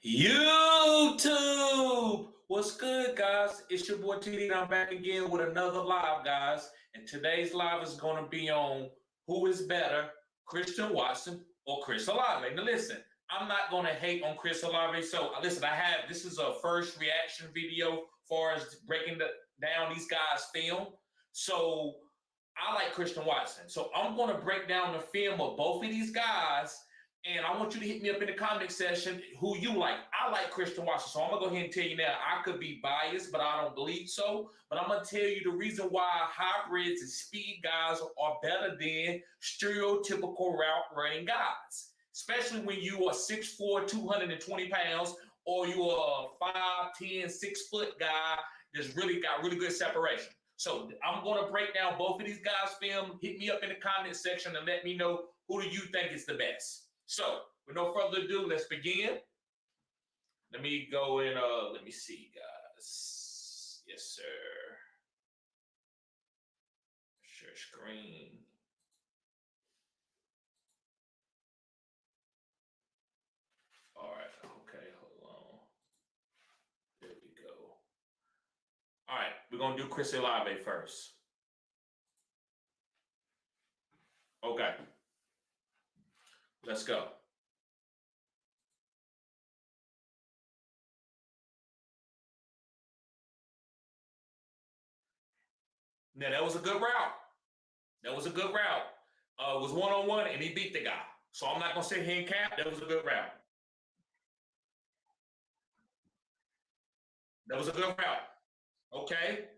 YouTube, what's good, guys? It's your boy TD, and I'm back again with another live, guys. And today's live is going to be on who is better, Christian Watson or Chris Olave. Now, listen, I'm not going to hate on Chris Olave. So, listen, this is a first reaction video far as breaking down these guys' film. So, I like Christian Watson. So, I'm going to break down the film of both of these guys. And I want you to hit me up in the comment section who you like. I like Christian Watson, so I'm going to go ahead and tell you now. I could be biased, but I don't believe so. But I'm going to tell you the reason why hybrids and speed guys are better than stereotypical route running guys. Especially when you are 6'4", 220 pounds, or you are a 5'10", 6-foot guy that's really got really good separation. So I'm going to break down both of these guys' film. Hit me up in the comment section and let me know who do you think is the best. So, with no further ado, let's begin. Let me go in, let me see, guys. Yes, sir. Share screen. All right, okay, hold on. There we go. All right, we're going to do Chris Olave first. Okay. Let's go. Now, that was a good route. That was a good route. It was one-on-one, and he beat the guy. So I'm not going to sit here and cap. That was a good route. That was a good route. Okay.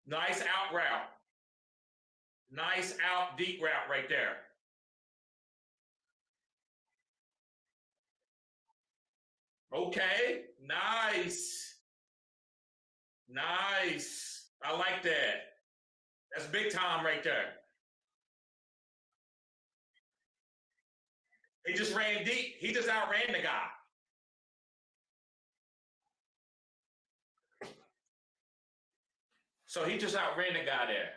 Nice out route. Nice out deep route right there. Okay. Nice. Nice. I like that. That's big time right there. He just ran deep. He just outran the guy. So he just outran the guy there.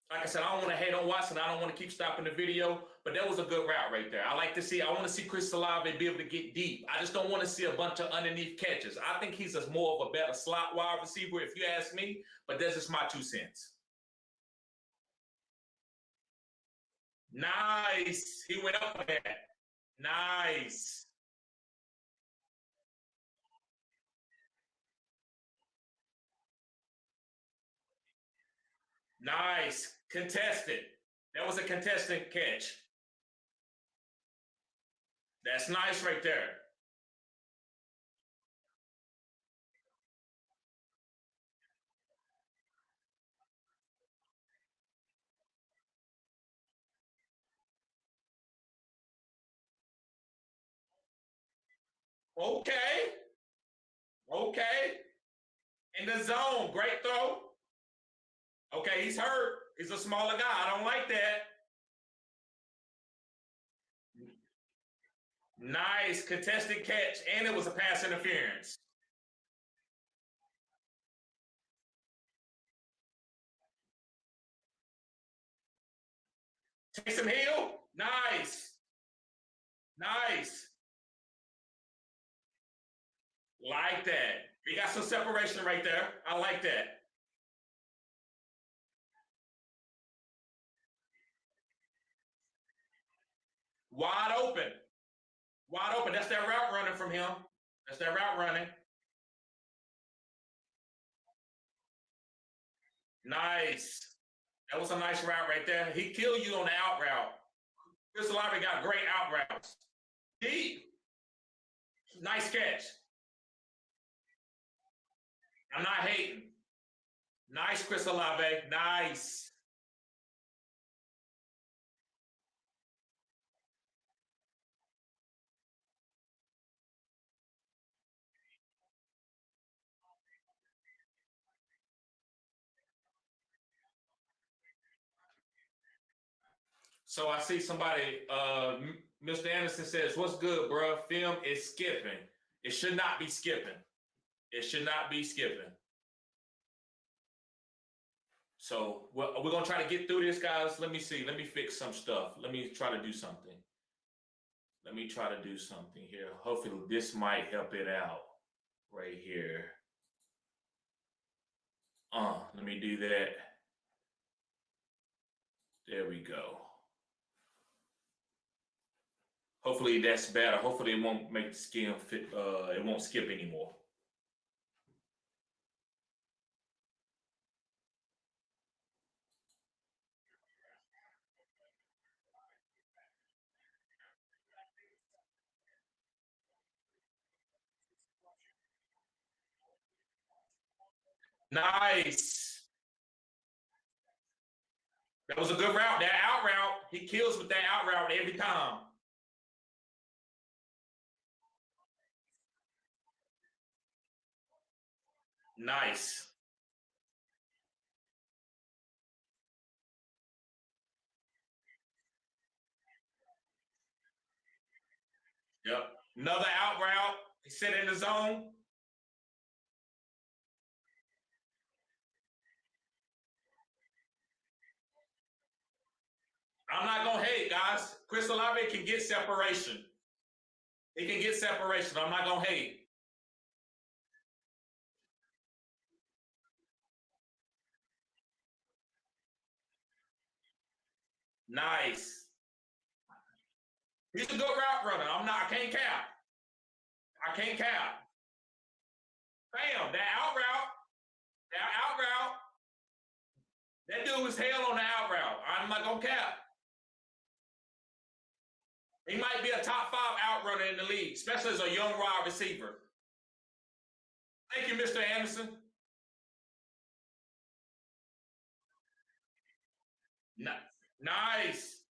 Like I said, I don't want to hate on Watson. I don't want to keep stopping the video, but that was a good route right there. I want to see Chris Olave be able to get deep. I just don't want to see a bunch of underneath catches. I think he's more of a better slot wide receiver, if you ask me, but that's just my 2 cents. Nice. He went up for that. Nice. Nice. Contested. That was a contested catch. That's nice right there. Okay. Okay. In the zone. Great throw. Okay, he's hurt. He's a smaller guy. I don't like that. Nice contested catch, and it was a pass interference. Taysom Hill, nice, nice, like that. We got some separation right there. I like that. Wide open, wide open. That's that route running from him. That's that route running. Nice. That was a nice route right there. He killed you on the out route. Chris Olave got great out routes. Deep. Nice catch. I'm not hating. Nice, Chris Olave. Nice. So I see somebody, Mr. Anderson says, "What's good, bro? Film is skipping. It should not be skipping. It should not be skipping." So we're gonna try to get through this, guys. Let me see. Let me fix some stuff. Let me try to do something. Let me try to do something here. Hopefully, this might help it out right here. Let me do that. There we go. Hopefully that's better. Hopefully it won't make the skin fit. It won't skip anymore. Nice. That was a good route. That out route, he kills with that out route every time. Nice. Yep. Another out route. He set in the zone. I'm not gonna hate, guys. Chris Olave can get separation. He can get separation. I'm not gonna hate. Nice. He's a good route runner. I can't cap. I can't cap. Bam, that out route, that out route, that dude was hell on the out route. I'm not gonna cap. He might be a top 5 out runner in the league, especially as a young wide receiver. Thank you, Mr. Anderson. Nice.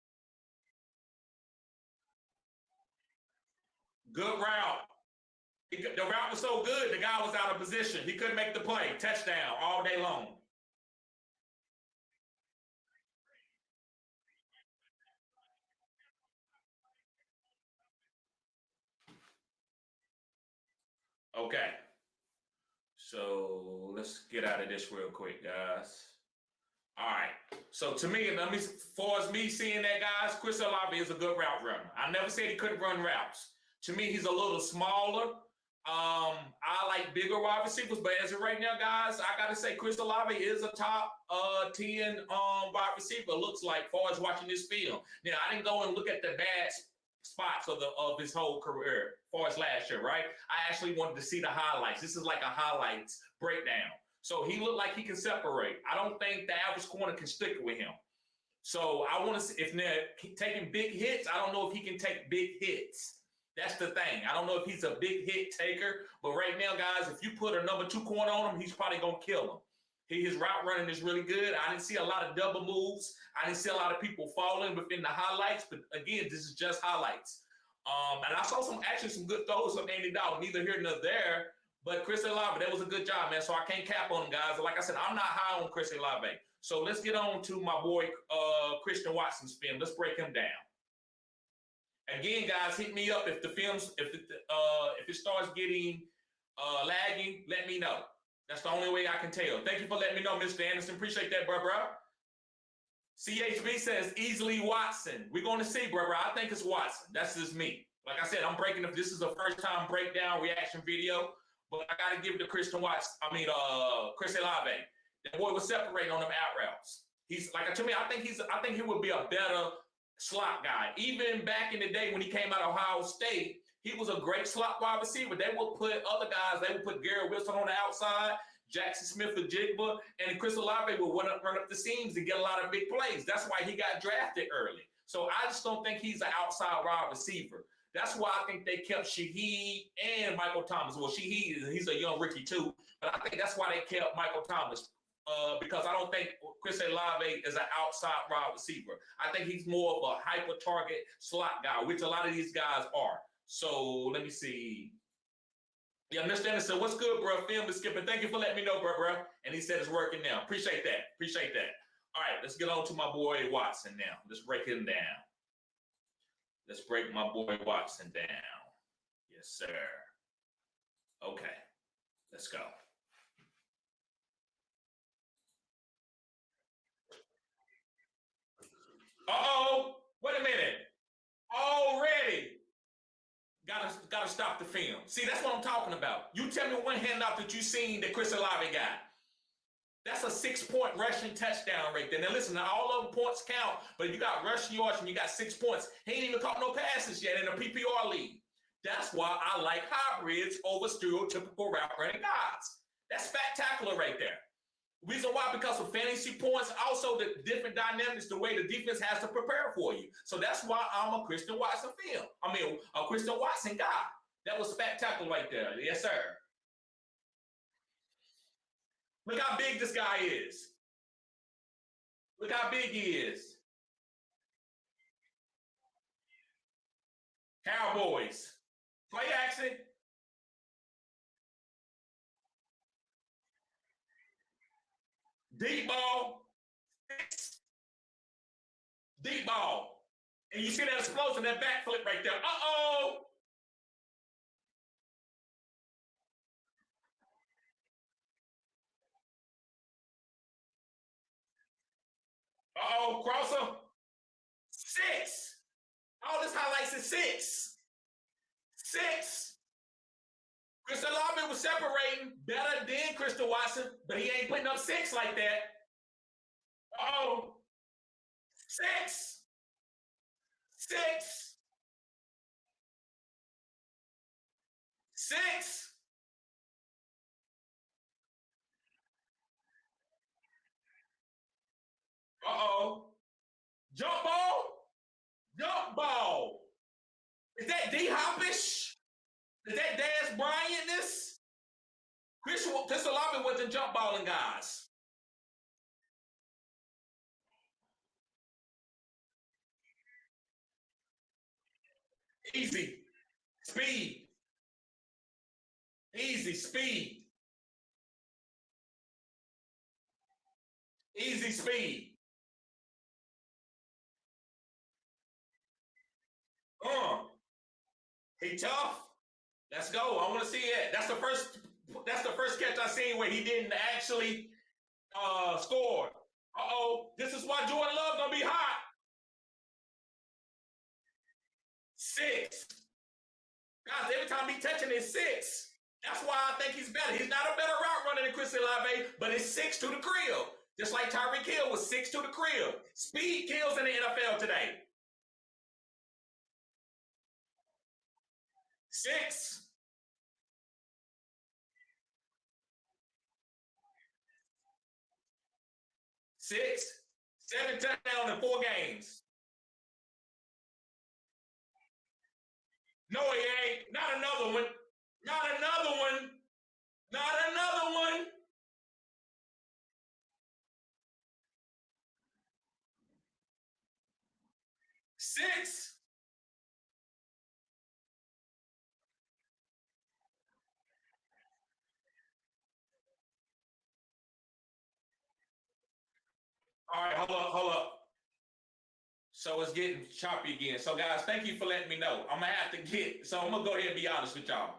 Good route. The route was so good, the guy was out of position. He couldn't make the play. Touchdown all day long. Okay. So let's get out of this real quick, guys. All right. So to me, as far as me seeing that, guys, Chris Olave is a good route runner. I never said he couldn't run routes. To me, he's a little smaller. I like bigger wide receivers, but as of right now, guys, I gotta say Chris Olave is a top 10 wide receiver. Looks like, far as watching this film. Now, I didn't go and look at the bad spots of his whole career, far as last year, right? I actually wanted to see the highlights. This is like a highlights breakdown. So he looked like he can separate. I don't think the average corner can stick with him. So I want to see if they're taking big hits. I don't know if he can take big hits. That's the thing. I don't know if he's a big hit taker, but right now, guys, if you put a number 2 corner on him, he's probably going to kill him. His route running is really good. I didn't see a lot of double moves. I didn't see a lot of people falling within the highlights, but again, this is just highlights. And I saw some good throws from Andy Dalton, neither here nor there. But Chris Olave, that was a good job, man. So I can't cap on him, guys. Like I said, I'm not high on Chris Olave. So let's get on to my boy Christian Watson's film. Let's break him down. Again, guys, hit me up if the films, if it starts getting lagging, let me know. That's the only way I can tell. Thank you for letting me know, Mr. Anderson. Appreciate that, bro. CHB says easily Watson. We're going to see, bro. I think it's Watson. That's just me. Like I said, I'm breaking. If this is a first time breakdown reaction video, but I got to give it to Christian Watson. Chris Olave. That boy was separating on them out routes. He's like, to me, I think he would be a better slot guy. Even back in the day when he came out of Ohio State, he was a great slot wide receiver. They would put other guys. They would put Garrett Wilson on the outside, Jackson Smith or Jigba, and Chris Olave would run up the seams and get a lot of big plays. That's why he got drafted early. So I just don't think he's an outside wide receiver. That's why I think they kept Shaheed and Michael Thomas. Well, Shaheed, he's a young rookie too, but I think that's why they kept Michael Thomas. Because I don't think Chris Olave is an outside wide receiver. I think he's more of a hyper target slot guy, which a lot of these guys are. So let me see. Yeah, Mr. Anderson, what's good, bro? Film is skipping. Thank you for letting me know, bro. And he said it's working now. Appreciate that. All right, let's get on to my boy Watson now. Let's break him down. Let's break my boy Watson down. Yes, sir. Okay, let's go. Uh-oh, wait a minute. Already. Gotta stop the film. See, that's what I'm talking about. You tell me one handout that you seen that Chris Olave got. That's a 6-point rushing touchdown right there. Now listen, all of the points count, but if you got rushing yards and you got 6 points, he ain't even caught no passes yet in a PPR league. That's why I like hybrids over stereotypical route running guys. That's spectacular right there. Reason why, because of fantasy points, also the different dynamics, the way the defense has to prepare for you. So that's why I'm a Christian Watson a Christian Watson guy. That was spectacular right there. Yes, sir. Look how big this guy is. Look how big he is. Cowboys. Play action. Deep ball. Deep ball. And you see that explosion, that backflip right there. Uh-oh. Uh-oh, crosser. 6. All this highlights is 6. 6. Chris Olave was separating better than Christian Watson, but he ain't putting up 6 like that. Uh-oh. 6. 6. 6. Uh-oh. Jump ball. Jump ball. Is that D-Hoppish? Is that Dez Bryant-ness? Chris Olave wasn't jump balling guys. Easy. Speed. Easy. Speed. Easy speed. He tough. Let's go. I want to see it. That's the first catch I seen where he didn't actually score. Uh-oh. This is why Jordan Love gonna be hot. 6. Guys, every time he touching is 6. That's why I think he's better. He's not a better route runner than Chris Olave, but it's 6 to the crib. Just like Tyreek Hill was 6 to the crib. Speed kills in the NFL today. 6. 6, 7 touchdowns in 4 games. No, he ain't. Not another one. Not another one. Not another one. Six. All right, hold up. So it's getting choppy again. So guys, thank you for letting me know. I'm gonna have to get. So I'm gonna go ahead and be honest with y'all.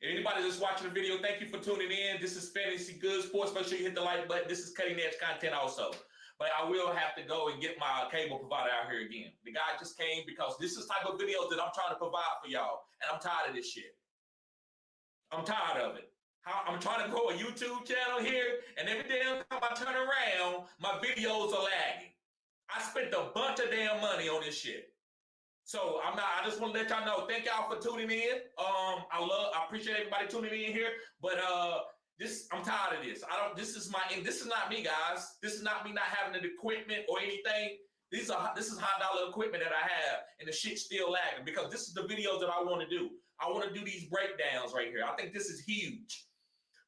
If anybody that's watching the video, thank you for tuning in. This is Fantasy Good Sports. Make sure you hit the like button. This is cutting edge content also. But I will have to go and get my cable provider out here again. The guy just came because this is the type of videos that I'm trying to provide for y'all. And I'm tired of this shit. I'm tired of it. I'm trying to grow a YouTube channel here, and every damn time I turn around, my videos are lagging. I spent a bunch of damn money on this shit. So I just want to let y'all know, thank y'all for tuning in. I appreciate everybody tuning in here, but I'm tired of this. This is not me, guys. This is not me not having the equipment or anything. This is high dollar equipment that I have, and the shit's still lagging because this is the videos that I want to do. I want to do these breakdowns right here. I think this is huge.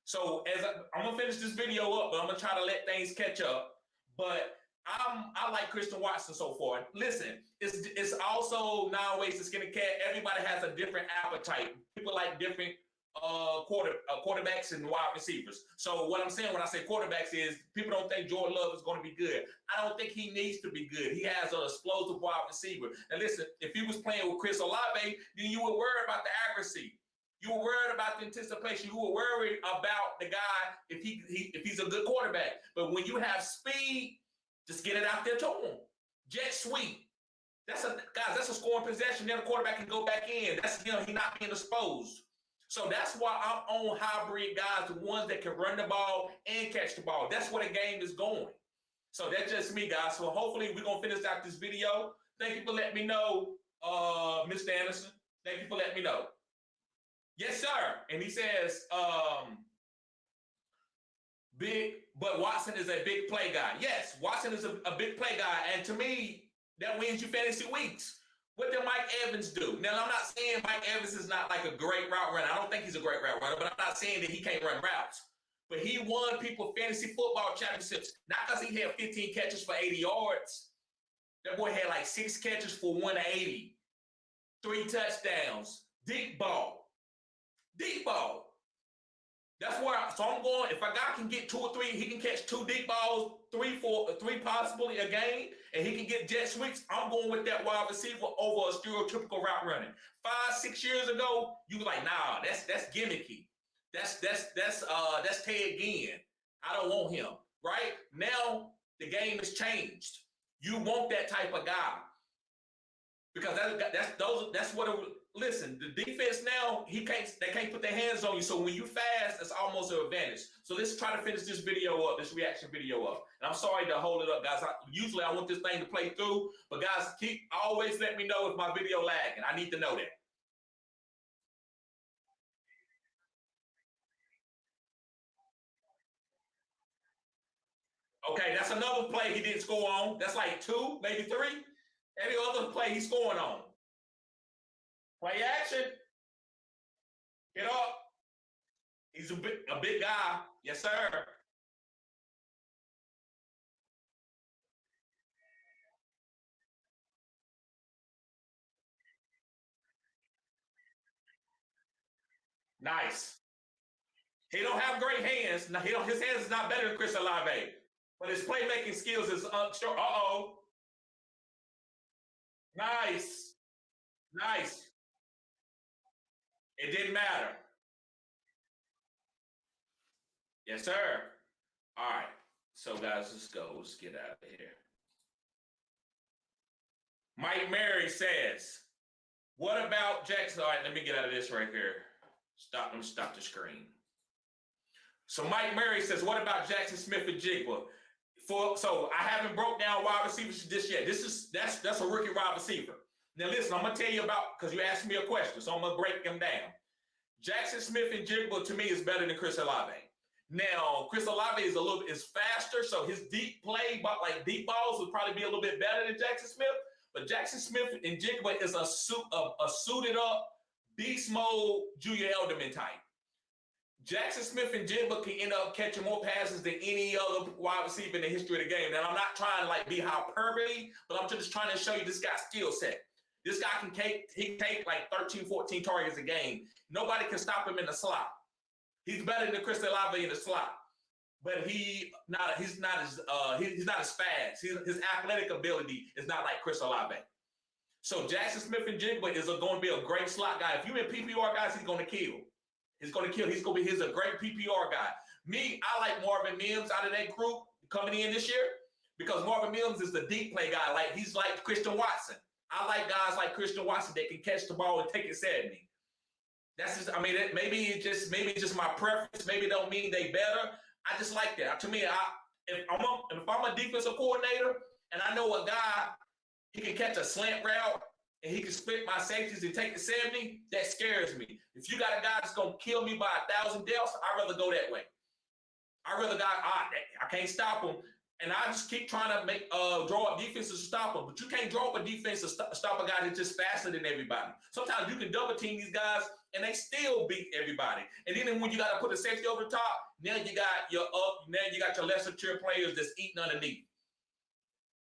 So I'm gonna finish this video up, but I'm gonna try to let things catch up. But I like Christian Watson so far. Listen, it's also nowadays to skin a cat. Everybody has a different appetite. People like different quarterbacks and wide receivers. So what I'm saying when I say quarterbacks is people don't think Jordan Love is going to be good. I don't think he needs to be good. He has an explosive wide receiver. And listen, if he was playing with Chris Olave, then you would worry about the accuracy. You were worried about the anticipation. You were worried about the guy if he's a good quarterback. But when you have speed, just get it out there to him. Jet sweep. That's a scoring possession. Then the quarterback can go back in. That's he not being exposed. So that's why I'm on hybrid guys, the ones that can run the ball and catch the ball. That's where the game is going. So that's just me, guys. So hopefully we're gonna finish out this video. Thank you for letting me know, Mr. Anderson. Thank you for letting me know. Yes, sir. And he says, but Watson is a big play guy. Yes, Watson is a big play guy. And to me, that wins you fantasy weeks. What did Mike Evans do? Now, I'm not saying Mike Evans is not like a great route runner. I don't think he's a great route runner, but I'm not saying that he can't run routes. But he won people fantasy football championships, not because he had 15 catches for 80 yards. That boy had like 6 catches for 180, 3 touchdowns, deep ball. Deep ball. That's where I'm going. If a guy can get 2 or 3, he can catch 2 deep balls, 3 possibly a game, and he can get jet sweeps. I'm going with that wide receiver over a stereotypical route running. 5, 6 years ago, you were like, nah, that's gimmicky. That's Ted Ginn. I don't want him. Right now, the game has changed. You want that type of guy because that's what it. Listen, the defense now, they can't put their hands on you. So when you fast, it's almost an advantage. So let's try to finish this video up, this reaction video up. And I'm sorry to hold it up, guys. Usually I want this thing to play through, but guys, always let me know if my video lagging. I need to know that. Okay, that's another play he didn't score on. That's like 2, maybe 3. Every other play he's scoring on. Play action. Get up. He's a big guy. Yes, sir. Nice. He don't have great hands. His hands is not better than Chris Olave, but his playmaking skills is sure. Uh-oh. Nice. Nice. It didn't matter. Yes, sir. All right. So, guys, let's go. Let's get out of here. Mike Mary says, what about Jackson? All right, let me get out of this right here. Let me stop the screen. So Mike Murray says, what about Jackson Smith-Njigba? So I haven't broke down wide receivers just yet. That's a rookie wide receiver. Now listen, I'm gonna tell you about, because you asked me a question, so I'm gonna break them down. Jackson Smith-Njigba to me is better than Chris Olave. Now, Chris Olave is faster, so his deep play, like deep balls, would probably be a little bit better than Jackson Smith. But Jackson Smith and Jigba is a suited up beast mode Julian Edelman type. Jackson Smith and Jigba can end up catching more passes than any other wide receiver in the history of the game. Now, I'm not trying to like be hyperbole, but I'm just trying to show you this guy's skill set. This guy can take like 13, 14 targets a game. Nobody can stop him in the slot. He's better than Chris Olave in the slot, but he's not as fast. His athletic ability is not like Chris Olave. So Jackson Smith and Jigba is going to be a great slot guy. If you're in PPR guys, he's going to kill. He's a great PPR guy. Me, I like Marvin Mims out of that group coming in this year because Marvin Mims is the deep play guy. Like he's like Christian Watson. I like guys like Christian Watson that can catch the ball and take it 70. That's just, I mean, maybe it's just my preference. Maybe it don't mean they better. I just like that. To me, if I'm a defensive coordinator and I know a guy, he can catch a slant route and he can split my safeties and take the 70, that scares me. If you got a guy that's going to kill me by 1,000 deaths, I'd rather go that way. I'd rather I can't stop him. And I just keep trying to draw up defenses to stop him. But you can't draw up a defense to stop a guy that's just faster than everybody. Sometimes you can double team these guys and they still beat everybody. And then when you got to put a safety over the top, now you got your lesser tier players that's eating underneath.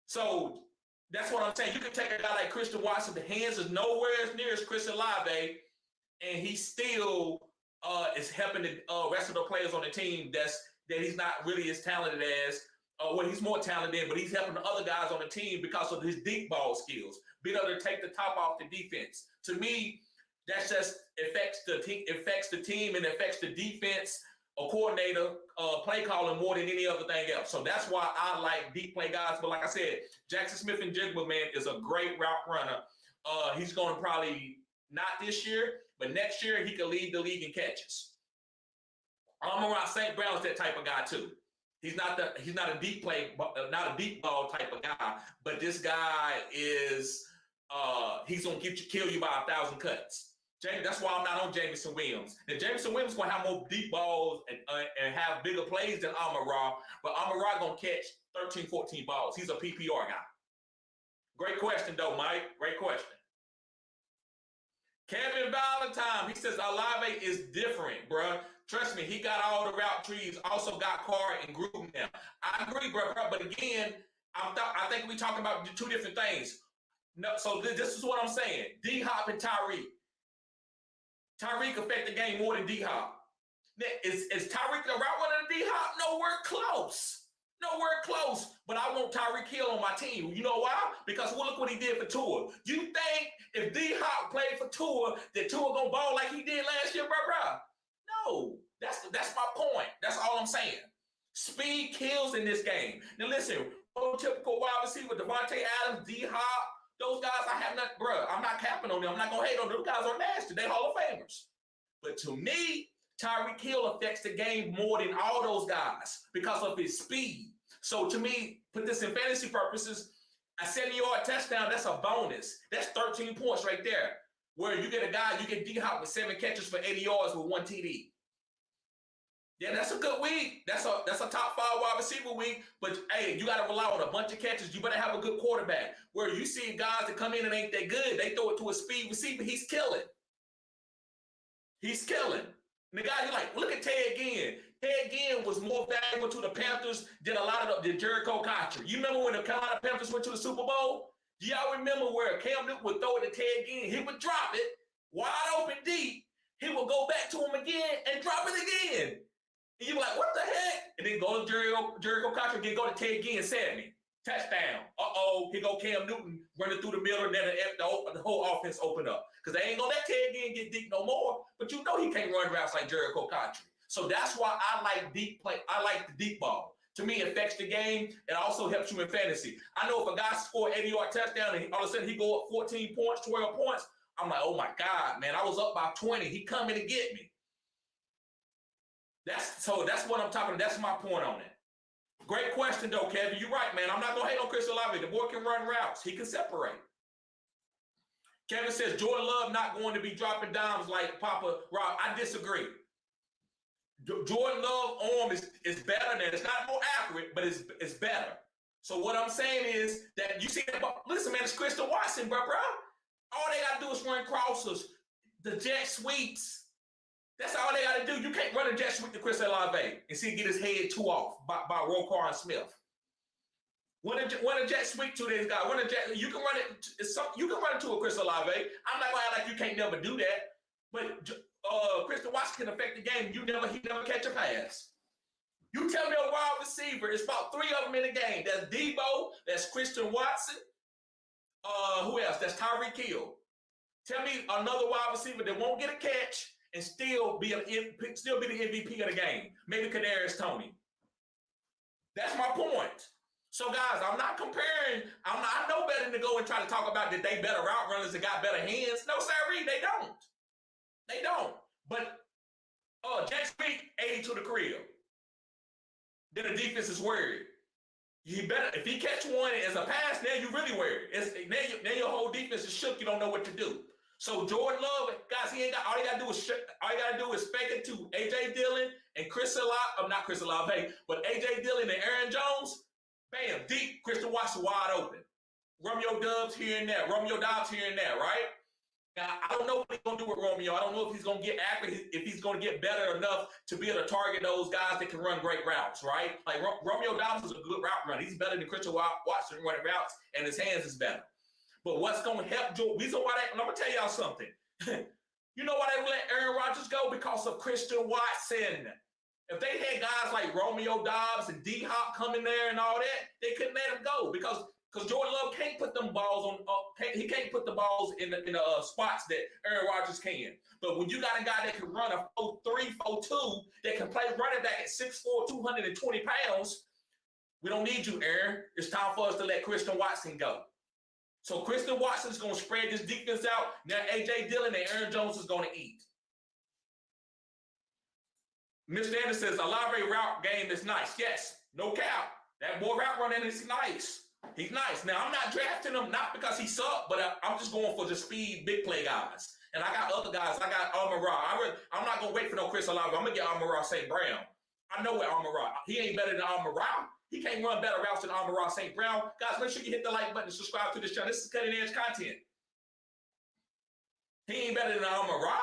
So that's what I'm saying. You can take a guy like Christian Watson, the hands is nowhere as near as Chris Olave, and he still is helping the rest of the players on the team that he's not really as talented as. Well, he's more talented, but he's helping the other guys on the team because of his deep ball skills, being able to take the top off the defense. To me, that's just affects the team and affects the defense or coordinator play calling more than any other thing else. So that's why I like deep play guys. But like I said, Jackson Smith and Jigba, man, is a great route runner. He's going to probably not this year, but next year he could lead the league in catches. Amon-Ra St. Brown's that type of guy too. He's not a deep ball type of guy, but this guy is he's gonna kill you by 1,000 cuts. That's why I'm not on Jameson Williams. And Jameson Williams gonna have more deep balls and have bigger plays than Amon-Ra, but Amon-Ra gonna catch 13, 14 balls. He's a PPR guy. Great question though, Mike. Great question. Kevin Valentine, he says Olave is different, bruh. Trust me, he got all the route trees, also got Carr and Gruden now. I agree, bro. But again, I think we talking about two different things. No, so this is what I'm saying. D-Hop and Tyreek. Tyreek affect the game more than D-Hop. Is Tyreek the route runner than D-Hop? Nowhere close. Nowhere close. But I want Tyreek Hill on my team. You know why? Because look what he did for Tua. You think if D-Hop played for Tua, that Tua gonna ball like he did last year, bro? No, that's my point. That's all I'm saying. Speed kills in this game. Now listen, typical wide receiver, Devontae Adams, D-Hop, those guys I'm not capping on them. I'm not gonna hate on them. Those guys are nasty. They Hall of Famers. But to me, Tyreek Hill affects the game more than all those guys because of his speed. So to me, put this in fantasy purposes, a 70-yard touchdown, that's a bonus. That's 13 points right there. Where you get a guy, you get D-Hop with 7 catches for 80 yards with 1 TD. Yeah, that's a good week. That's a top 5 wide receiver week. But hey, you got to rely on a bunch of catches. You better have a good quarterback. Where you see guys that come in and ain't that good, they throw it to a speed receiver. He's killing. He's killing. And the guy, you're like, look at Ted Ginn. Ted Ginn was more valuable to the Panthers than a lot of the Jericho Cotcher. You remember when the Carolina Panthers went to the Super Bowl? Do y'all remember where Cam Newton would throw it to Ted Ginn? He would drop it wide open deep. He would go back to him again and drop it again. And you're like, what the heck? And then go to Jericho Cotcher, then go to Ted Ginn, 70. Touchdown. Here go Cam Newton running through the middle, and then the whole offense open up. Because they ain't gonna let Ted Ginn get deep no more. But you know he can't run routes like Jericho Cotcher. So that's why I like deep play. I like the deep ball. To me, it affects the game. It also helps you in fantasy. I know if a guy score 80-yard touchdown and all of a sudden he go up 14 points, 12 points, I'm like, oh my God, man, I was up by 20. He coming to get me. That's what I'm talking about. That's my point on it. Great question, though, Kevin. You're right, man. I'm not going to hate on Chris Olave. The boy can run routes. He can separate. Kevin says, Jordan Love not going to be dropping dimes like Papa Rob. I disagree. Jordan Love arm is better than, it's not more accurate, but it's better. So what I'm saying is that you see that, listen, man, it's Christian Watson, bro. All they got to do is run crossers, the jet sweeps. That's all they got to do. You can't run a jet sweep to Chris Olave and see him get his head two off by Roquan Smith. When a jet sweep to this guy, you can run it. You can run it to a Chris Olave. I'm not gonna act like you can't never do that. But Christian Watson can affect the game. He never catch a pass. You tell me a wide receiver, it's about three of them in the game. That's Debo, that's Christian Watson. Who else? That's Tyreek Hill. Tell me another wide receiver that won't get a catch and still be the MVP of the game. Maybe Kadarius Toney. That's my point. So guys, I'm not comparing. I know better than to go and try to talk about that they better route runners and got better hands. No, sirree, they don't. They don't. But Jack Speak 80 to the crib. Then the defense is worried. You better, if he catch one as a pass, now you really worried. Now your whole defense is shook. You don't know what to do. So Jordan Love, guys, all he got to do is fake it to AJ Dillon and not Chris Olave, but AJ Dillon and Aaron Jones. Bam, deep, Christian Watson wide open. Romeo Doubs here and there, right? Now, I don't know what he's going to do with Romeo. I don't know if he's going to get accurate, if he's going to get better enough to be able to target those guys that can run great routes, right? Like Romeo Doubs is a good route runner. He's better than Christian Watson running routes, and his hands is better. But what's going to help Joe? Reason why I'm going to tell y'all something. You know why they let Aaron Rodgers go? Because of Christian Watson. If they had guys like Romeo Doubs and D-Hop coming there and all that, they couldn't let him go because Jordan Love can't put them balls on. He can't put the balls in the spots that Aaron Rodgers can. But when you got a guy that can run a 4-3, 4-2, that can play running back at 6'4", 220 pounds, we don't need you, Aaron. It's time for us to let Christian Watson go. So Christian Watson is going to spread this defense out. Now A.J. Dillon and Aaron Jones is going to eat. Mr. Anderson says, Olave route game is nice. Yes, no cap. That boy route running is nice. He's nice. Now, I'm not drafting him, not because he sucked, but I'm just going for the speed, big play guys. And I got other guys. I got Amon-Ra. I'm not going to wait for no Chris Olave. I'm going to get Amon-Ra St. Brown. I know what Amon-Ra. He ain't better than Amon-Ra. He can't run better routes than Amon-Ra St. Brown. Guys, make sure you hit the like button and subscribe to this channel. This is cutting edge content. He ain't better than Amon-Ra.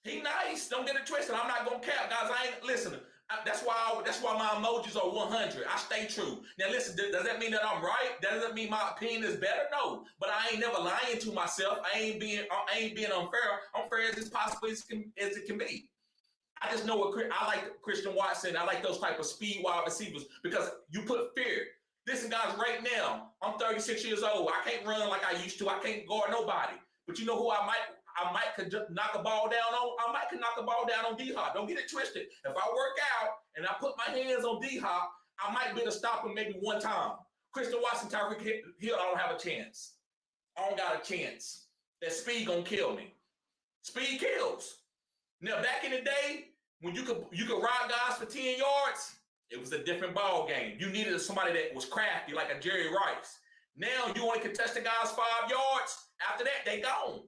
He nice. Don't get it twisted. I'm not going to cap, guys. I ain't listening. That's why my emojis are 100. I stay true. Now listen, does that mean that I'm right? Does that mean my opinion is better? No. But I ain't never lying to myself. I ain't being unfair. I'm fair as possible as it can be. I just know I like Christian Watson. I like those type of speed wide receivers because you put fear. Listen, guys, right now, I'm 36 years old. I can't run like I used to. I can't guard nobody. But you know who I might could knock a ball down on? I might could knock a ball down on D-Hop. Don't get it twisted. If I work out and I put my hands on D-Hop, I might be able to stop him maybe one time. Christian Watson, Tyreek Hill, I don't have a chance. I don't got a chance. That speed gonna kill me. Speed kills. Now, back in the day, when you could ride guys for 10 yards, it was a different ball game. You needed somebody that was crafty, like a Jerry Rice. Now, you only contest the guys 5 yards. After that, they gone.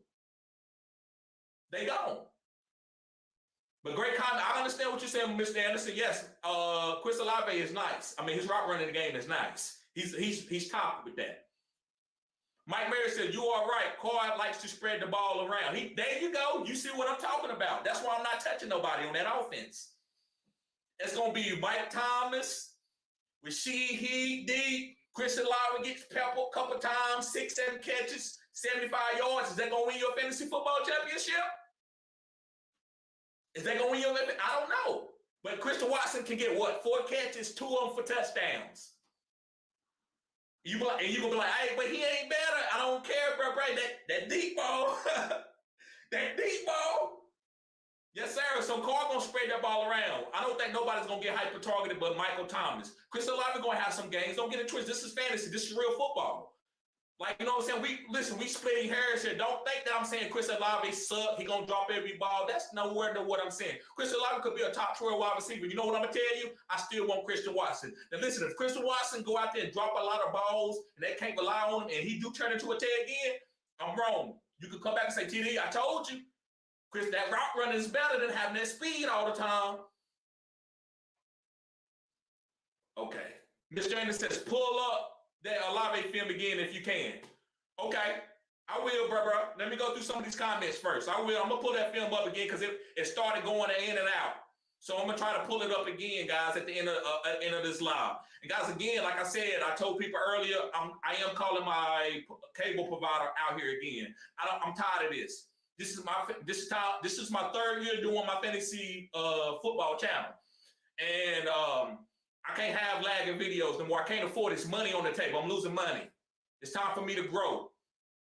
They gone. But great comment. I understand what you're saying, Mr. Anderson. Yes, Chris Olave is nice. I mean, his route running the game is nice. He's top with that. Mike Mary said, you are right. Carr likes to spread the ball around. There you go. You see what I'm talking about. That's why I'm not touching nobody on that offense. It's going to be Mike Thomas, Rashid Heed, Chris Olave gets peppered a couple times, 6-7 catches, 75 yards. Is that going to win your fantasy football championship? Is that going to win your – I don't know. But Christian Watson can get what? 4 catches, 2 of them for touchdowns. You going to be like, hey, but he ain't better. I don't care, bro. That deep ball. That deep ball. Yes, sir. So Carr going to spread that ball around. I don't think nobody's going to get hyper-targeted but Michael Thomas. Chris Olave going to have some games. Don't get it twisted. This is fantasy. This is real football. Like, you know what I'm saying? We splitting hairs here. Don't think that I'm saying Chris Olave suck. He going to drop every ball. That's nowhere near what I'm saying. Chris Olave could be a top 12 wide receiver. You know what I'm going to tell you? I still want Christian Watson. Now, listen, if Christian Watson go out there and drop a lot of balls and they can't rely on him and he do turn into a Ted again, I'm wrong. You could come back and say, TD, I told you. Chris, that route running is better than having that speed all the time. Okay. Mr. Anderson says, pull up that Olave film again if you can. Okay. I will, bro. Let me go through some of these comments first. I will. I'm going to pull that film up again because it started going in and out. So I'm going to try to pull it up again, guys, at the end of this live. And guys, again, like I said, I told people earlier, I am calling my cable provider out here again. I'm tired of this. This is my third year doing my fantasy football channel. And I can't have lagging videos no more. I can't afford this money on the table. I'm losing money. It's time for me to grow.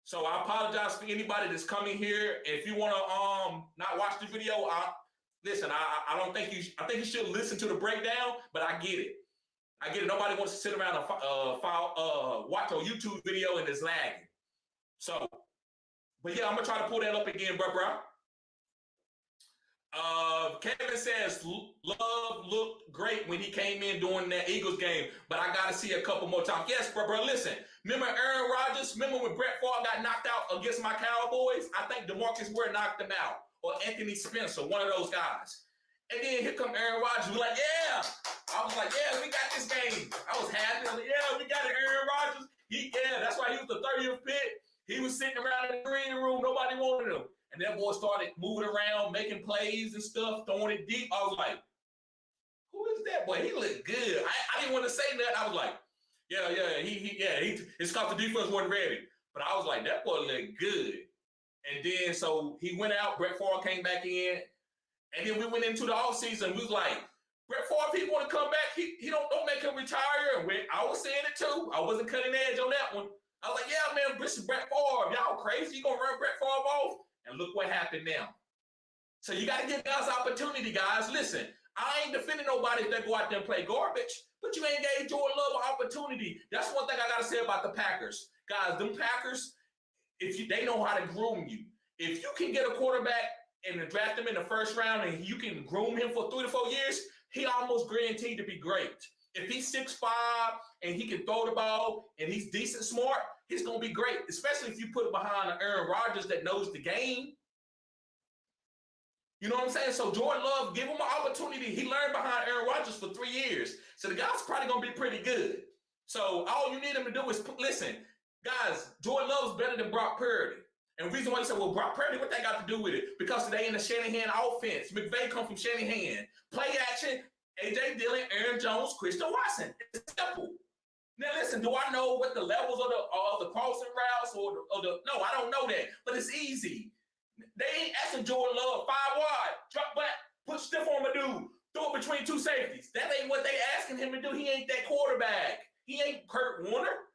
So I apologize for anybody that's coming here. If you want to not watch the video, listen, I don't think I think you should listen to the breakdown, but I get it. I get it. Nobody wants to sit around and watch a YouTube video and it's lagging. So, but yeah, I'm gonna try to pull that up again, bro. Kevin says Love looked great when he came in during that Eagles game, but I gotta see a couple more times. Yes, bro. Listen, remember Aaron Rodgers? Remember when Brett Favre got knocked out against my Cowboys? I think DeMarcus Ware knocked him out, or Anthony Spencer, one of those guys. And then here come Aaron Rodgers. We're like, yeah. I was like, yeah, we got this game. I was happy. I was like, yeah, we got it, Aaron Rodgers. That's why he was the 30th pick. He was sitting around in the green room. Nobody wanted him. And that boy started moving around, making plays and stuff, throwing it deep. I was like, who is that boy? He looked good. I didn't want to say nothing. I was like, it's because the defense wasn't ready. But I was like, that boy looked good. And then, so he went out. Brett Favre came back in. And then we went into the offseason. We was like, Brett Favre, if he want to come back, he don't make him retire. And I was saying it too. I wasn't cutting edge on that one. I was like, yeah, man, this is Brett Favre. Y'all crazy? You going to run Brett Favre off? And look what happened now. So you got to give guys opportunity, guys. Listen, I ain't defending nobody if they go out there and play garbage, but you ain't gave Jordan Love an opportunity. That's one thing I got to say about the Packers. Guys, them Packers, they know how to groom you. If you can get a quarterback and draft him in the first round and you can groom him for 3 to 4 years, he almost guaranteed to be great. If he's 6'5" and he can throw the ball and he's decent smart, he's going to be great, especially if you put it behind Aaron Rodgers that knows the game. You know what I'm saying? So Jordan Love, give him an opportunity. He learned behind Aaron Rodgers for 3 years. So the guy's probably going to be pretty good. So all you need him to do is, listen, guys, Jordan Love's better than Brock Purdy. And the reason why you say, well, Brock Purdy, what they got to do with it? Because they in the Shanahan offense. McVay come from Shanahan. Play action, A.J. Dillon, Aaron Jones, Christian Watson. It's simple. Now, listen, do I know what the levels of the crossing routes or the no, I don't know that. But it's easy. They ain't asking Jordan Love 5 wide, drop back, put stiff on a dude, throw it between 2 safeties. That ain't what they asking him to do. He ain't that quarterback. He ain't Kurt Warner.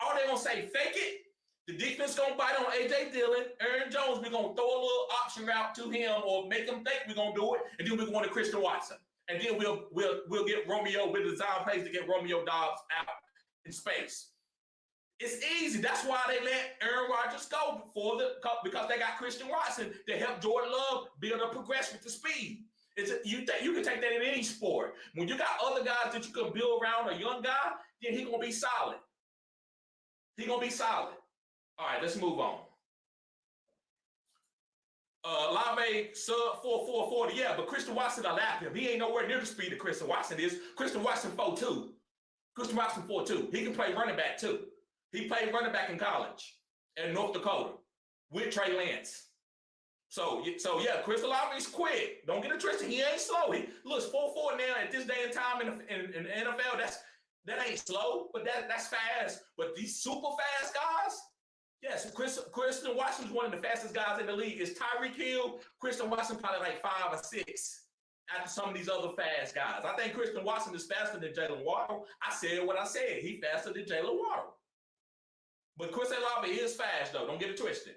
All they gonna say, fake it. The defense gonna bite on A.J. Dillon, Aaron Jones. We're gonna throw a little option route to him or make him think we're gonna do it, and then we're going to Christian Watson. And then we'll get Romeo with design plays to get Romeo Dobbs out in space. It's easy. That's why they let Aaron Rodgers go because they got Christian Watson to help Jordan Love build a progression to speed. You can take that in any sport. When you got other guys that you can build around a young guy, then he's gonna be solid. He's gonna be solid. All right, let's move on. Olave sub 4.40. Yeah, but Christian Watson lapped him. He ain't nowhere near the speed that Christian Watson is. Christian Watson 4.2. Christian Watson 4.2. He can play running back too. He played running back in college in North Dakota with Trey Lance. So yeah, Chris Olave is quick. Don't get it twisted. He ain't slow. He looks 4.4 now at this day and time in the NFL. That ain't slow, but that's fast. But these super fast guys, yes, Christian Watson's one of the fastest guys in the league. Is Tyreek Hill, Christian Watson probably like 5 or 6 after some of these other fast guys. I think Christian Watson is faster than Jalen Waddle. I said what I said. He's faster than Jalen Waddle. But Chris Olave is fast, though. Don't get it twisted.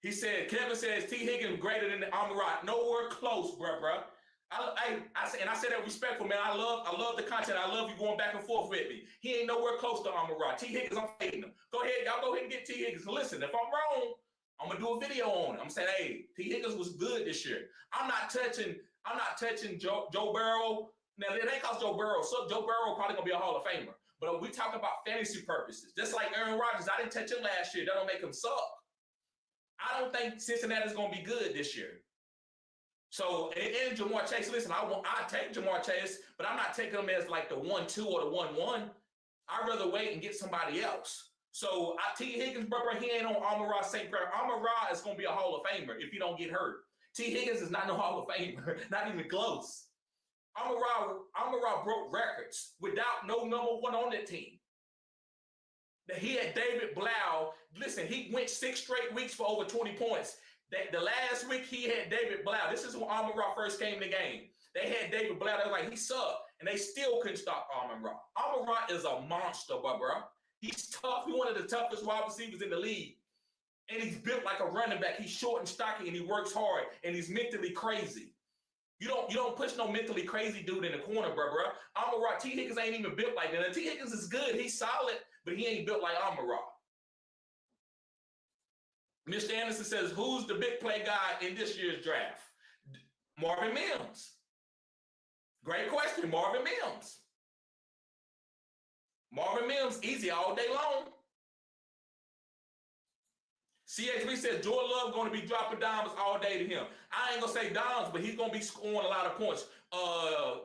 He said, Kevin says, T. Higgins greater than the Amon-Ra. Nowhere close, bruh. I say that respectful, man. I love the content. I love you going back and forth with me. He ain't nowhere close to Amon-Ra. T. Higgins, I'm fading him. Go ahead, y'all go ahead and get T. Higgins. Listen, if I'm wrong, I'm gonna do a video on it. I'm saying, hey, T. Higgins was good this year. I'm not touching Joe Burrow. Now, it ain't cause Joe Burrow. So Joe Burrow probably gonna be a Hall of Famer. But we talking about fantasy purposes. Just like Aaron Rodgers, I didn't touch him last year. That don't make him suck. I don't think Cincinnati's going to be good this year. So, and Jamar Chase, listen, I take Jamar Chase, but I'm not taking him as like the 1-2 or the 1-1. I'd rather wait and get somebody else. So, T. Higgins, brother, he ain't on Amon-Ra St. Brown. Amon-Ra is going to be a Hall of Famer if he don't get hurt. T. Higgins is not no Hall of Famer, not even close. Amon-Ra broke records without no number one on that team. He had David Blau. Listen, he went 6 straight weeks for over 20 points. The last week he had David Blau. This is when Amon-Ra first came in the game. They had David Blau. They were like, he sucked. And they still couldn't stop Amon-Ra. Amon-Ra is a monster, bro. He's tough. He's one of the toughest wide receivers in the league. And he's built like a running back. He's short and stocky, and he works hard, and he's mentally crazy. You don't push no mentally crazy dude in the corner, bro. Amon-Ra, T. Higgins ain't even built like that. And T. Higgins is good. He's solid, but he ain't built like Amon-Ra. Mr. Anderson says, who's the big play guy in this year's draft? Marvin Mims. Great question, Marvin Mims. Marvin Mims, easy all day long. CHB says Jordan Love going to be dropping dimes all day to him. I ain't going to say dimes, but he's going to be scoring a lot of points.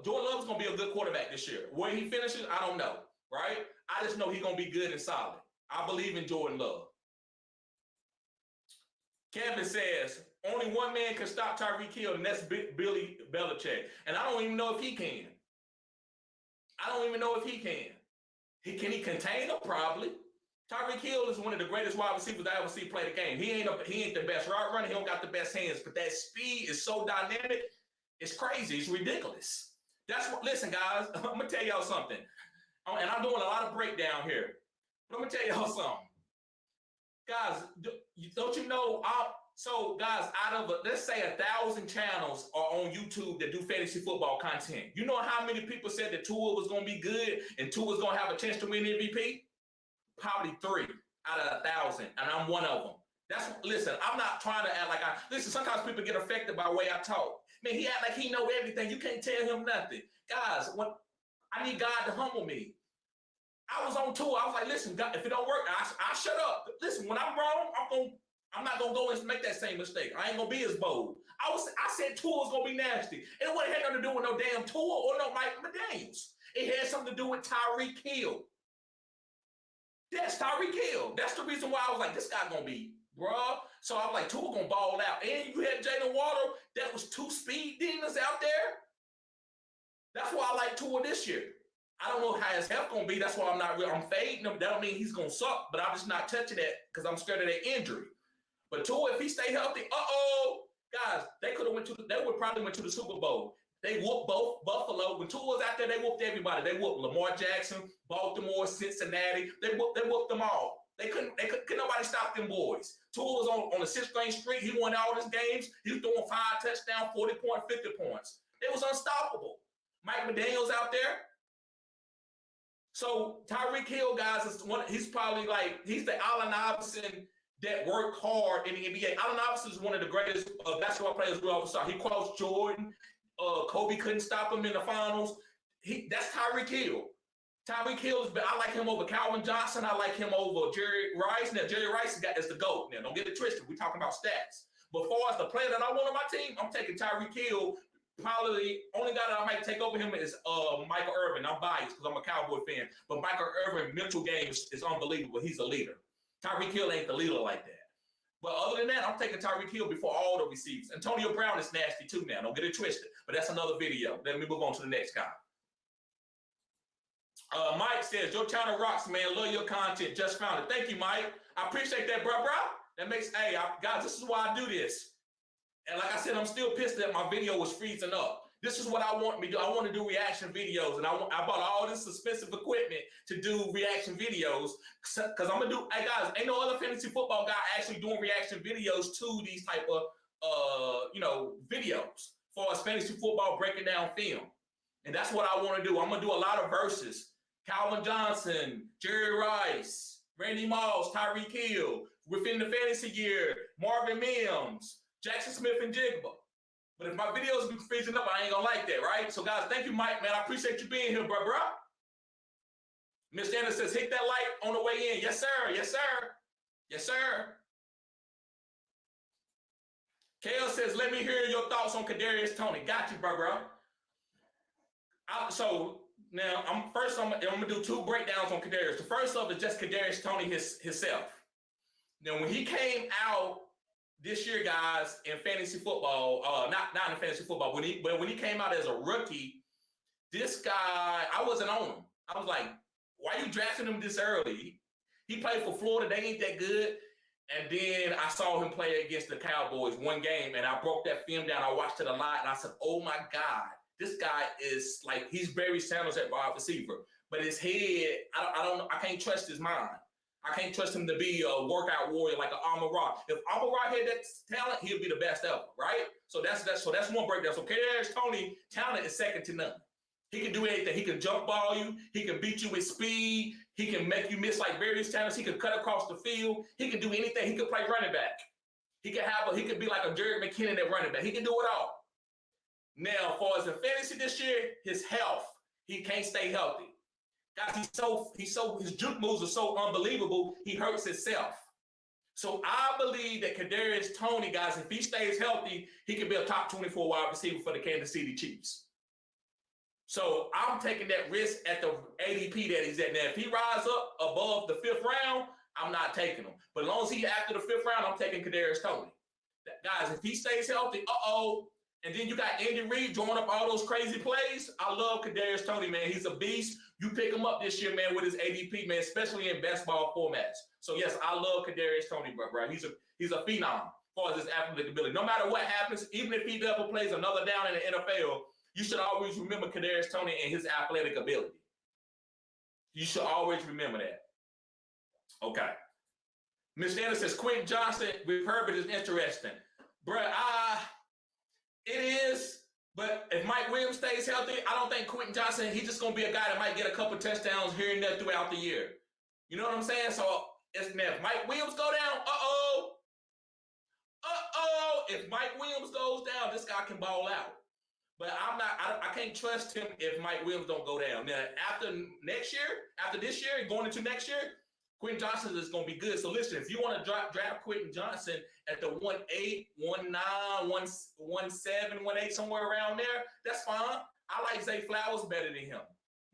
Jordan Love is going to be a good quarterback this year. Where he finishes, I don't know, right? I just know he's going to be good and solid. I believe in Jordan Love. Kevin says, only one man can stop Tyreek Hill, and that's Billy Belichick. And I don't even know if he can. Can he contain him? Probably. Tyreek Hill is one of the greatest wide receivers I ever see play the game. He ain't the best route runner. He don't got the best hands, but that speed is so dynamic. It's crazy. It's ridiculous. Listen, guys, I'm going to tell y'all something. And I'm doing a lot of breakdown here. But I'm going to tell y'all something. Guys, don't you know, guys, out of, let's say 1,000 channels are on YouTube that do fantasy football content. You know how many people said that Tua was going to be good and Tua was going to have a chance to win MVP? Probably 3 out of 1,000, and I'm one of them. Listen, I'm not trying to act like listen, sometimes people get affected by the way I talk. Man, he act like he know everything. You can't tell him nothing. Guys, I need God to humble me. I was on tour. I was like, listen, God, if it don't work, I shut up. Listen, when I'm wrong, I'm not gonna go and make that same mistake. I ain't gonna be as bold. I said Tua was gonna be nasty. It wasn't had nothing to do with no damn Tua or no Mike McDaniels. It had something to do with Tyreek Hill. That's Tyreek Hill. That's the reason why I was like, this guy gonna be, bruh. So I was like, Tua gonna ball out. And you had Jalen Waddle. That was 2 speed demons out there. That's why I like Tua this year. I don't know how his health gonna be. That's why I'm fading him. That don't mean he's gonna suck, but I'm just not touching that because I'm scared of that injury. But Tua, if he stay healthy, guys, they would probably went to the Super Bowl. They whooped both Buffalo. When Tua was out there, they whooped everybody. They whooped Lamar Jackson, Baltimore, Cincinnati. They whooped them all. Couldn't nobody stop them boys. Tua was on the 6th grade street. He won all his games. He was throwing 5 touchdowns, 40 points, 50 points. It was unstoppable. Mike McDaniels out there. So Tyreek Hill, guys, he's probably he's the Allen Iverson that worked hard in the NBA. Allen Iverson is one of the greatest basketball players we ever saw. He crossed Jordan. Kobe couldn't stop him in the finals. That's Tyreek Hill. Tyreek Hill I like him over Calvin Johnson. I like him over Jerry Rice. Now, Jerry Rice is the GOAT. Now, don't get it twisted. We're talking about stats. But as far as the player that I want on my team, I'm taking Tyreek Hill. Probably the only guy that I might take over him is Michael Irvin. I'm biased because I'm a Cowboy fan. But Michael Irvin, mental game is unbelievable. He's a leader. Tyreek Hill ain't the leader like that. But other than that, I'm taking Tyreek Hill before all the receivers. Antonio Brown is nasty too now. Don't get it twisted. But that's another video. Let me move on to the next guy. Mike says, your channel rocks, man. Love your content. Just found it. Thank you, Mike. I appreciate that, bro. That makes, guys, this is why I do this. And like I said, I'm still pissed that my video was freezing up. This is what I want me to do. I want to do reaction videos. And I bought all this expensive equipment to do reaction videos. Because I'm going to do, hey guys, ain't no other fantasy football guy actually doing reaction videos to these type of, videos for us fantasy football breaking down film. And that's what I want to do. I'm going to do a lot of verses. Calvin Johnson, Jerry Rice, Randy Moss, Tyreek Hill, within the fantasy year, Marvin Mims, Jackson Smith and Jigba. But if my videos be freezing up, I ain't gonna like that, right? So guys, thank you, Mike, man. I appreciate you being here, bro. Mr. Anderson says, hit that like on the way in. Yes, sir. Yes, sir. Yes, sir. Kale says, let me hear your thoughts on Kadarius Toney. Got you, bro. So now I'm gonna do 2 breakdowns on Kadarius. The first of is just Kadarius Toney himself. Now when he came out this year, guys, in fantasy football, not in fantasy football, when he came out as a rookie, this guy, I wasn't on him. I was like, why are you drafting him this early? He played for Florida, they ain't that good. And then I saw him play against the Cowboys one game, and I broke that film down. I watched it a lot, and I said, oh my God, this guy is like, he's Barry Sanders at wide receiver. But his head, I can't trust his mind. I can't trust him to be a workout warrior like an Amon-Ra. If Amon-Ra had that talent, he'll be the best ever, right? So that's one breakdown. So Kadarius Toney, talent is second to none. He can do anything. He can jump ball you. He can beat you with speed. He can make you miss like various times. He can cut across the field. He can do anything. He can play running back. He can be like a Jerry McKinnon at running back. He can do it all. Now, as far as in fantasy this year, his health, he can't stay healthy. Guys, his juke moves are so unbelievable, he hurts himself. So I believe that Kadarius Toney, guys, if he stays healthy, he can be a top 24 wide receiver for the Kansas City Chiefs. So I'm taking that risk at the ADP that he's at. Now, if he rises up above the 5th round, I'm not taking him. But as long as he's after the 5th round, I'm taking Kadarius Toney. Guys, if he stays healthy, and then you got Andy Reid drawing up all those crazy plays. I love Kadarius Toney, man. He's a beast. You pick him up this year, man, with his ADP, man, especially in best ball formats. So, yes, I love Kadarius Toney, bro. He's a phenom as far as his athletic ability. No matter what happens, even if he ever plays another down in the NFL, you should always remember Kadarius Toney and his athletic ability. You should always remember that. Okay. Ms. Anderson says, Quentin Johnson with Herbert is interesting. Bruh, it is, but if Mike Williams stays healthy, I don't think Quentin Johnson, he's just going to be a guy that might get a couple touchdowns here and there throughout the year. You know what I'm saying? So, if Mike Williams go down, if Mike Williams goes down, this guy can ball out. But I can't trust him if Mike Williams don't go down. Now, after this year, going into next year, Quentin Johnson is going to be good. So listen, if you want to draft Quentin Johnson at the 1.8, 1.9, 1.7, 1.8, somewhere around there, that's fine. I like Zay Flowers better than him.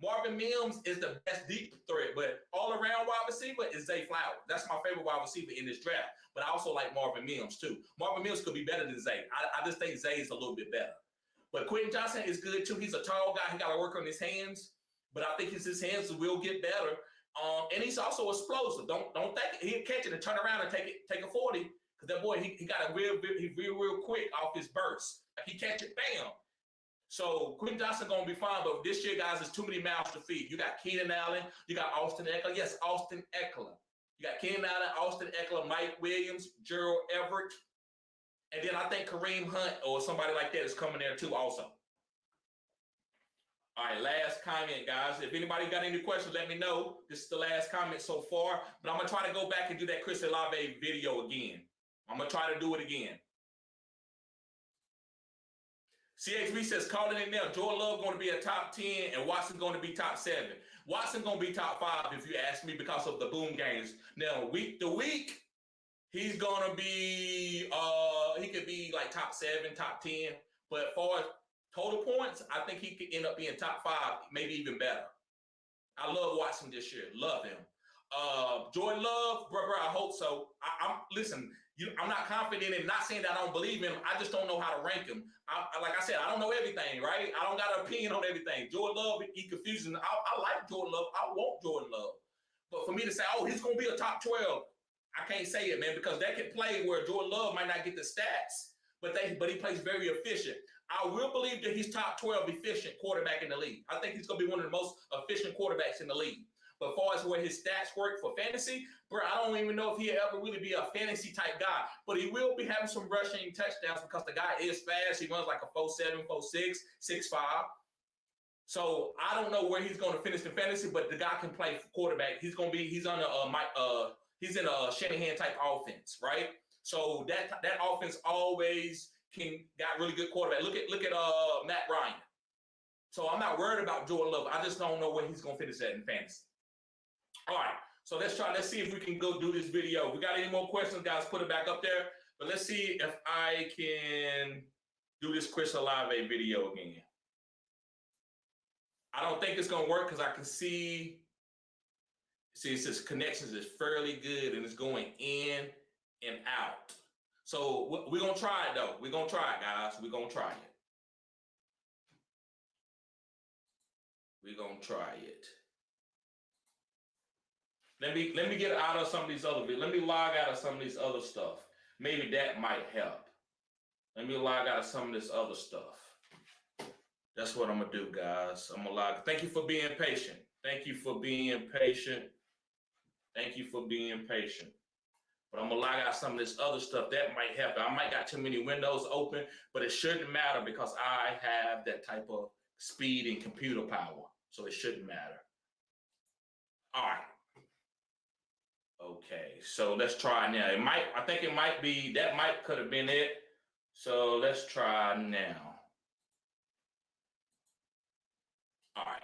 Marvin Mims is the best deep threat, but all-around wide receiver is Zay Flowers. That's my favorite wide receiver in this draft. But I also like Marvin Mims, too. Marvin Mims could be better than Zay. I just think Zay is a little bit better. But Quentin Johnson is good, too. He's a tall guy. He got to work on his hands. But I think his hands will get better. And he's also explosive. Don't think he'll catch it and turn around and take a 40. Because that boy, he got a real quick off his burst. Like he catch it, bam. So Quentin Johnson gonna be fine, but this year, guys, there's too many mouths to feed. You got Keenan Allen, you got Austin Eckler. Yes, Austin Eckler. You got Keenan Allen, Austin Eckler, Mike Williams, Gerald Everett, and then I think Kareem Hunt or somebody like that is coming there too, also. All right, last comment, guys. If anybody got any questions, let me know. This is the last comment so far, but I'm gonna try to go back and do that Chris Olave video again. I'm gonna try to do it again. CHB says, calling it now. Jordan Love going to be a top 10 and Watson going to be top 7. Watson going to be top 5 if you ask me because of the boom games. Now, week to week, he's going to be, he could be like top 7, top 10. But as far as total points, I think he could end up being top 5, maybe even better. I love Watson this year. Love him. Jordan Love, bro, I hope so. Listen, I'm not confident in, not saying that I don't believe him. I just don't know how to rank him. Like I said, I don't know everything, right? I don't got an opinion on everything. Jordan Love, he confuses. I like Jordan Love. I want Jordan Love. But for me to say, oh, he's going to be a top 12, I can't say it, man, because that could play where Jordan Love might not get the stats, but he plays very efficient. I will believe that he's top 12 efficient quarterback in the league. I think he's going to be one of the most efficient quarterbacks in the league. But as far as where his stats work for fantasy, bro, I don't even know if he'll ever really be a fantasy type guy. But he will be having some rushing touchdowns because the guy is fast. He runs like a 4.7, 4.6, 6.5. So I don't know where he's going to finish in fantasy, but the guy can play quarterback. He's in a Shanahan type offense, right? So that offense always got really good quarterback. Look at Matt Ryan. So I'm not worried about Jordan Love. I just don't know where he's going to finish at in fantasy. All right, so let's see if we can go do this video. If we got any more questions, guys, put it back up there. But let's see if I can do this Chris Olave video again. I don't think it's gonna work because I can see it says connections is fairly good and it's going in and out. So we're gonna try it though. We're gonna try it, guys. We're gonna try it. We're gonna try it. Let me get out of some of these other videos. Let me log out of some of these other stuff. Maybe that might help. Let me log out of some of this other stuff. That's what I'm gonna do, guys. I'm gonna log. Thank you for being patient. Thank you for being patient. Thank you for being patient. But I'm gonna log out some of this other stuff. That might help. I might got too many windows open, but it shouldn't matter because I have that type of speed and computer power. So it shouldn't matter. All right. Okay, so let's try now. I think it might be, could have been it. So let's try now. All right.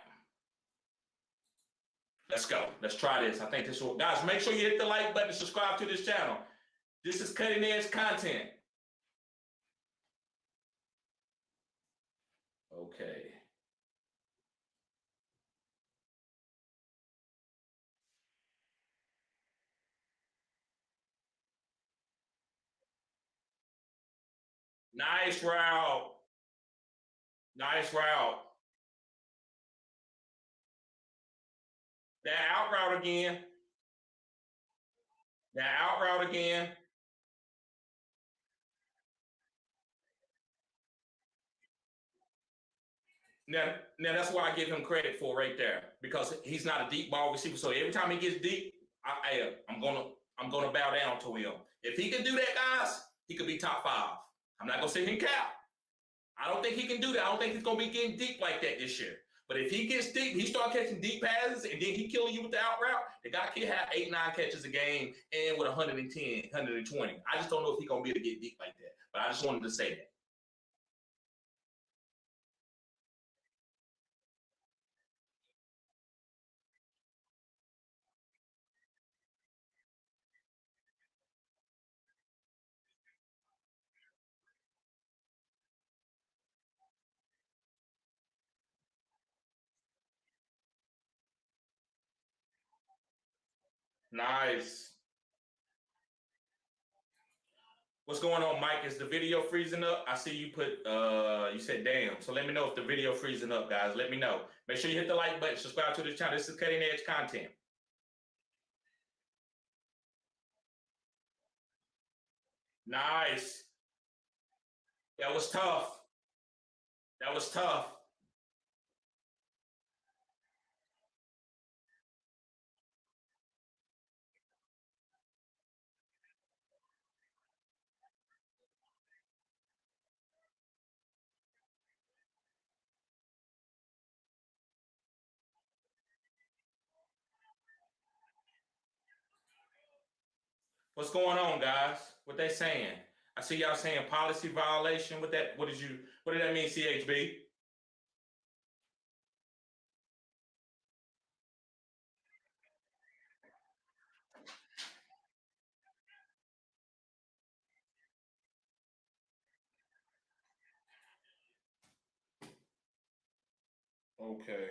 Let's go. Let's try this. I think this will, guys, make sure you hit the like button and subscribe to this channel. This is cutting edge content. Okay. Nice route. Nice route. That out route again. That out route again. Now that's what I give him credit for right there because he's not a deep ball receiver. So every time he gets deep, I'm gonna bow down to him. If he can do that, guys, he could be top 5. I'm not gonna sit here and cap. I don't think he can do that. I don't think he's gonna be getting deep like that this year. But if he gets deep, he start catching deep passes, and then he killing you with the out route, the guy can have 8, 9 catches a game and with 110, 120. I just don't know if he's gonna be able to get deep like that. But I just wanted to say that. Nice. What's going on, Mike? Is the video freezing up? I see you put, you said damn. So let me know if the video freezing up, guys. Let me know. Make sure you hit the like button, subscribe to this channel. This is cutting edge content. Nice. That was tough. That was tough. What's going on, guys? What they saying? I see y'all saying policy violation. What did that mean, CHB? Okay.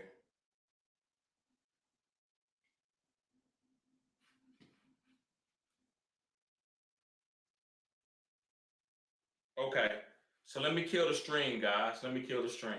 Okay. So let me kill the stream, guys. Let me kill the stream.